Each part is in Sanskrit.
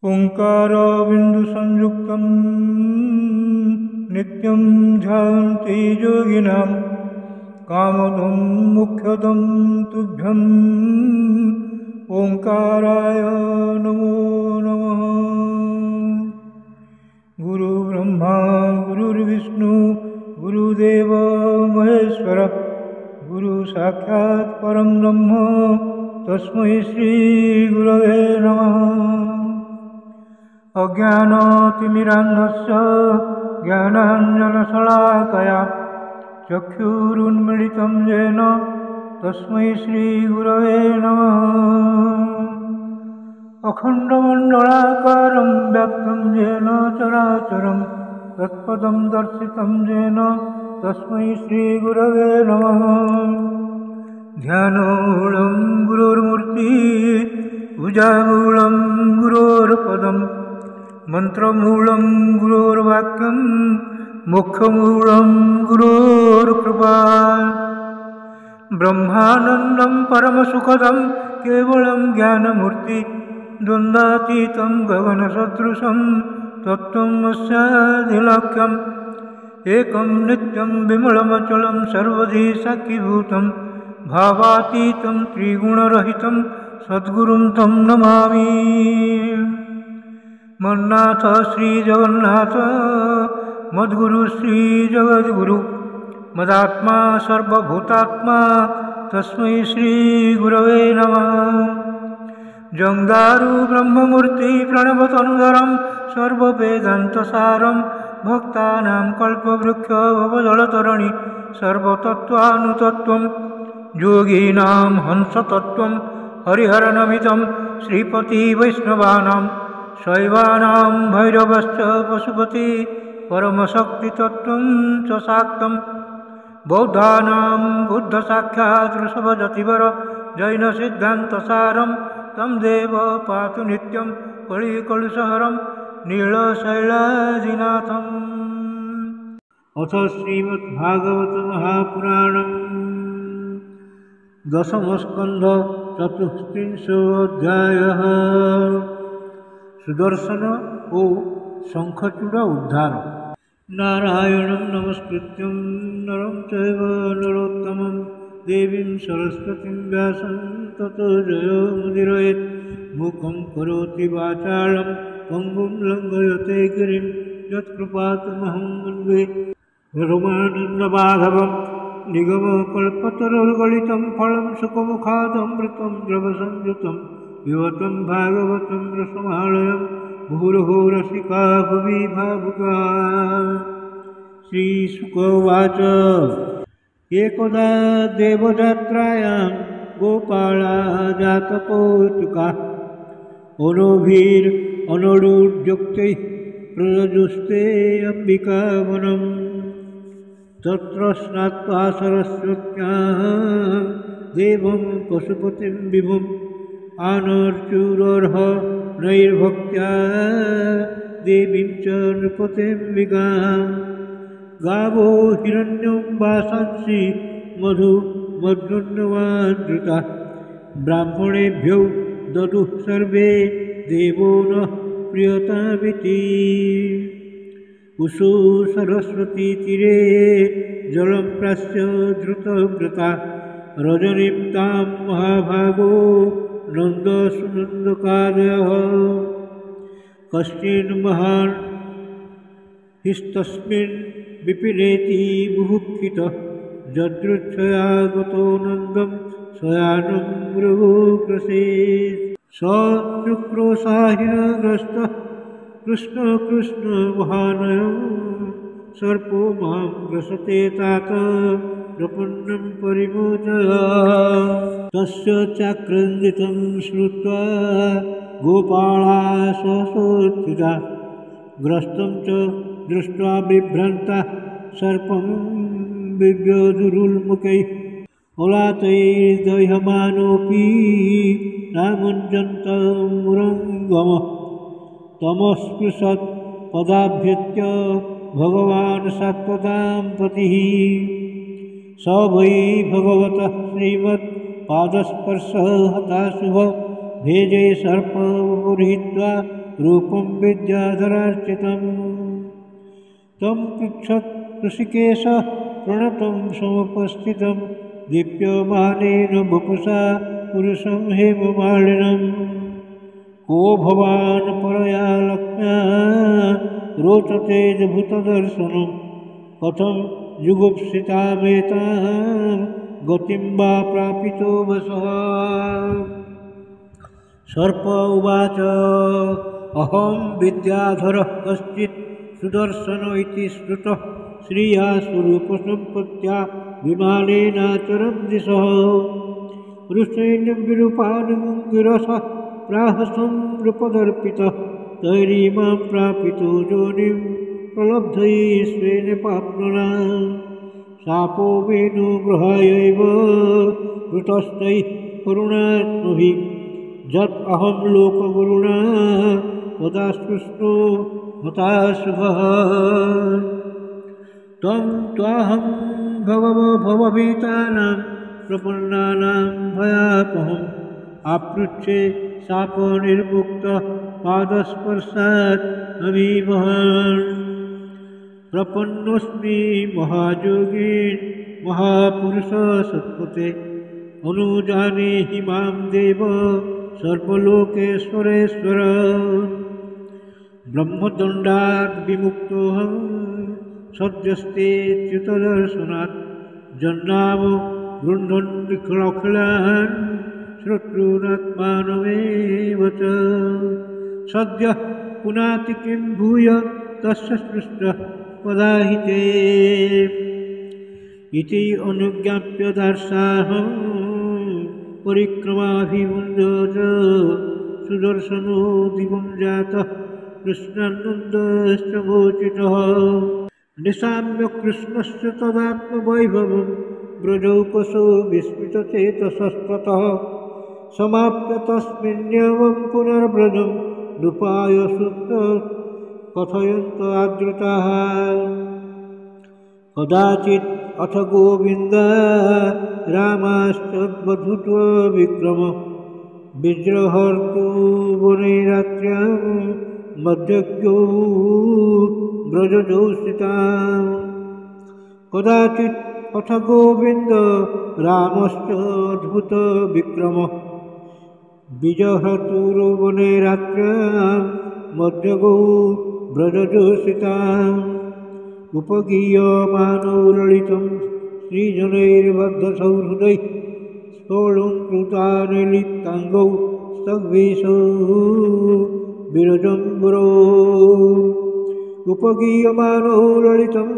ओंकारबिन्दुसंयुक्तं नित्यं ध्यायन्ति योगिनां कामदं मोक्षदं तुभ्यं ओंकाराय नमो नमः। गुरुब्रह्मा गुरुर्विष्णु गुरुदेव महेश्वर गुरुसाक्षात् परं ब्रह्म तस्मै श्रीगुरवे नमः। अज्ञानतिमिरान्धस्य ज्ञानाञ्जनशलाकया चक्षुरुन्मीलितं येन तस्मै श्रीगुरवे नमः। अखण्डमण्डलाकारं व्याप्तं येन चराचरं तत्पदं दर्शितं येन तस्मै श्रीगुरवे नमः। ध्यानमूलं गुरोर्मूर्तिः पूजामूलं गुरोर्पदम् मंत्रमूलं गुरोर्वाक्यं मोक्षमूलं गुरोर्कृपा। ब्रह्मानन्दं परमसुखदं केवलं ज्ञानमूर्ति द्वन्द्वातीतं गगनसदृशं तत्त्वमस्यादिलक्ष्यम् एकं नित्यं विमलमचलं सर्वधी साक्षीभूतं भावातीतं त्रिगुणरहितं सद्गुरुं तं नमामि। मन्नाथ श्री जगन्नाथ मद्गुरु श्री जगद्गुरु मदात्मा सर्वभूतात्मा तस्मै श्री गुरवे नमः। जंगारु ब्रह्ममूर्ति प्रणवतनुधरं सर्ववेदान्तसारं भक्तानां कल्पवृक्ष भवजलतरणि सर्वतत्त्वानुतत्त्वं योगीनां हंसतत्त्वं हरिहरनमितं श्रीपति वैष्णवानां शैवानां भैरवश्च पशुपति परमशक्तितत्त्वं च शाक्तं बौद्धानां बुद्धसाक्षात् ऋषभजतिवर जैनसिद्धान्तसारं तं देव पातु नित्यं कलिकलुषहरं नीलशैलाजिनाथम्। अथ श्रीमद्भागवत महापुराणं दशमस्कन्ध चतुस्त्रिंशोऽध्यायः। सुदर्शन ओ शंखचूड़ उद्धार। नारायणं नमस्कृत्यं नरं चैव नरोत्तमं देवीं सरस्वतीं व्यासं ततो जयमुदीरयेत्। मूकं करोति वाचालं पङ्गुं लङ्घयते गिरिं यत्कृपातमहं वन्दे परमानन्दमाधवं। निगमकल्पतरुर्गलितं फलं सुखमुखादमृतं द्रवसंयुतं पिबतं भागवतं रसमालयं मुहुर्मुहुः रसिका भुवि भावुकाः। श्रीशुकोवाच एकदा देवयात्रायां गोपालाः जातकौतुकाः अनूढोद्युक्तैः प्रयुजुस्ते अम्बिकावनं। तत्र स्नात्वा सरस्वत्याः देवं पशुपतिं विभुम् आनर्चुरर्ह नैर्भक्त्या देवीं च नृपतिं विगाम्। गावो हिरण्यं वासांसि मधु मधुन्नवादृता ब्राह्मणेभ्यो ददुः सर्वे देवो नः प्रियतामिति। उषु सरस्वती तीरे जलं प्रास्य धृतव्रता रजनीं तां महाभागो नन्दसुनन्दकादयः। कश्चिन् महान् हिस्तस्मिन् विपिनेति बुभुक्षितः जदृच्छया गतो नन्दं शयानं मृगोग्रसेत्। स शुक्रोशाहिनग्रस्तः कृष्ण कृष्ण महानयं सर्पो मां ग्रसते तात प्रपन्नं परिमोचया। तस्य चाक्रन्दितं श्रुत्वा गोपाला सहसोत्थिता ग्रस्तं च दृष्ट्वा बिभ्रान्ता सर्पं बिभ्योदुरुल्मुखैः ओलातैर्दह्यमानोऽपि नामुञ्जन्तमुरङ्गमः तमस्पृशत् पदाभ्यत्य भगवान् सात्वतां पतिः स वै भगवतः श्रीमत्पादस्पर्शः हताशुभ भेजे सर्पमुपगृहीत्वा रूपं विद्याधरार्चितं तं पृच्छत् ऋषिकेशः प्रणतं समुपस्थितं दीप्यमानेन वपुषा पुरुषं हेममालिनं को भवान् परया लक्ष्म्या रोचतेऽद्भुतदर्शनं कथं जुगुप्सितामेतां गतिं वा प्रापितो वसः सर्प उवाच अहं विद्याधरः कश्चित् सुदर्शन इति श्रुतः श्रिया स्वरूपसम्पत्त्या विमानेनाचरन् दिशः ऋषैनं विरूपानुगिरसः प्राहसं नृपदर्पितः तैरीमां प्रापितो योनिं प्रलब्धैः स्वेन पाप्मना शापो वेणुगृहायैव कृतस्तैः करुणात्मभिः यत् अहं लोकगुरुणा तदास्पृष्टो हताशुभः त्वं त्वाहं भवभीतानां प्रपन्नानां भयापहम् आपृच्छे शापनिर्मुक्तः पादस्पर्शात् अमीमहान् प्रपन्नोऽस्मि महायोगीन् महापुरुष सत्पते अनुजानीहि मां देव सर्वलोकेश्वरेश्वर ब्रह्मदण्डात् विमुक्तोऽहं सद्यस्तेऽच्युतदर्शनात् जन्नाम गृह्णन् निखिलान् श्रोतॄनात्मानमेव च सद्यः पुनाति किं भूय तस्य स्पृष्टः पदाहिते इति अनुज्ञाप्य दार्शाहं परिक्रमाभिमुञ्च सुदर्शनो दिवं जातः कृष्णानन्दश्च मोचितः निशाम्य कृष्णस्य तदात्मवैभवं ब्रजौकसो विस्मितचेतसस्ततः समाप्य तस्मिन्नेवं पुनर्ब्रजं नृपाय सुत कथयन्त आदृताः कदाचित् अथ गोविन्द रामाश्चद्वधूत्वा विक्रम विजृहर्तु वने रात्र्यां मध्यज्ञो ब्रजजौ स्थितां कदाचित् अथ गोविन्द रामश्च अद्भुत विक्रम विजहतुर्वने रात्र्यां मध्यगौ ब्रजजोषिताम् उपगीयमानो ललितं श्रीजनैर्बद्धसौहृदैः स्थोलङ्कृतानिलिप्ताङ्गौ स्तग्वेशौ विरजम्बरो उपगीयमानो ललितं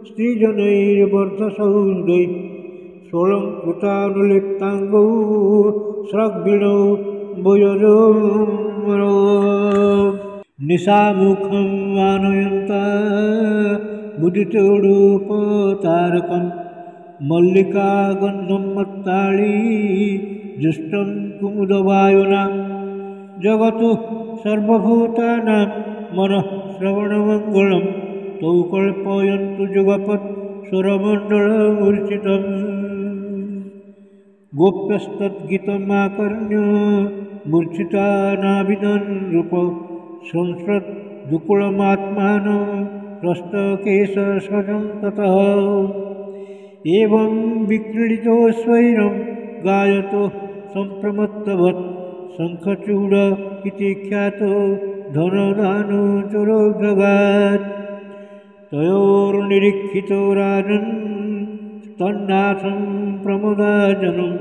श्रीजनैर्बद्धसौहृदैः स्थोलङ्कृतानुलिप्ताङ्गौ स्रग्विणौ भुजजम्बरो निशामुखं आनयन्ता मुदितोडुपतारकं मल्लिकागन्धं मत्ताळी जुष्टं कुमुदवायुना जगतु सर्वभूतानां मनः श्रवणमङ्गलं तौ कल्पयन्तु जुगपत् स्वरमण्डलमूर्छितम् गोप्यस्तद्गीतमाकर्ण्य मूर्छिता नाभिदन् नृप संस्रत् दुकुलमात्मानं प्रस्तकेशसजं ततः एवं विक्रीडितो स्वैरं गायतो सम्प्रमत्तवत् शङ्खचूड इति ख्यातो धनदानुचरो जगात् तयोर्निरीक्षितो राजन् तन्नाथं प्रमदाजनं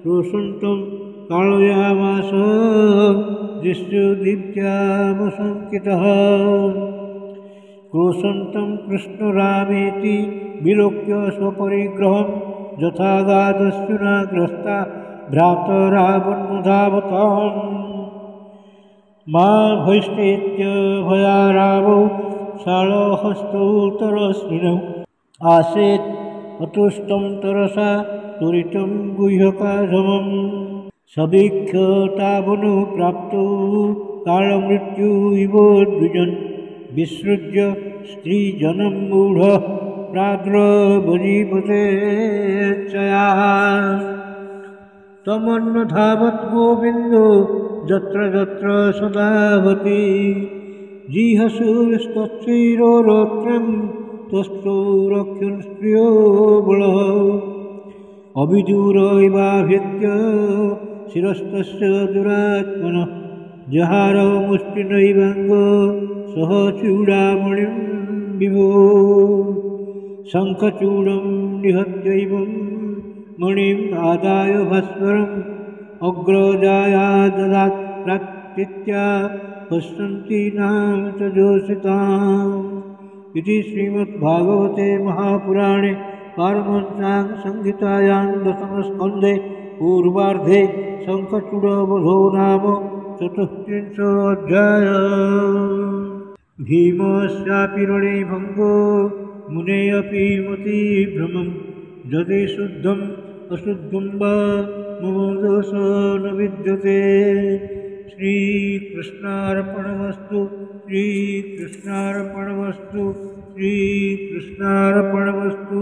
रोषन्तं कालयामास दृश्यदीप्त्यामशङ्कितः क्रोशन्तं कृष्णरामेति विलोक्य स्वपरिग्रहं यथागाधस्युनाग्रस्ता भ्रातरावन्मधावताम् मा भैष्टेत्य भयारावौ शालहस्तौ तरस्विनौ आसेत् अतुष्टं तरसा त्वरितं गुह्यकाधमम् सवीक्ष्य तावनु प्राप्तौ कालमृत्यु इव द्विजन् विसृज्य स्त्रीजनं मूढः प्राद्रवजीपतेच्छयाः तमन्नधावत् गोविन्दो यत्र यत्र सदावति जिहसुरस्तच्छिरोरोत्रं तस्थो रक्षन् स्त्रियो बलः अभिदूरैवाभ्यत्य शिरस्तस्य दुरात्मनः जहार मुष्टिनैवाङ्ग सह चूडामणिं विभो शङ्खचूडं निहत्यैवं मणिम् आदाय भास्वरम् अग्रजाया ददात् प्राक्तीत्या पश्यन्ति नाम तजोषिताम् इति श्रीमद्भागवते महापुराणे पारमहंस्यां दशमस्कन्धे पूर्वार्धे शङ्खचूडवधो नाम चतुस्त्रिंशोऽध्यायः भीमस्यापि रणे भङ्गो मुनेऽपि मतिभ्रमं यदि शुद्धम् अशुद्धं वा मम दोषो न विद्यते श्रीकृष्णार्पणमस्तु श्रीकृष्णार्पणमस्तु श्रीकृष्णार्पणमस्तु।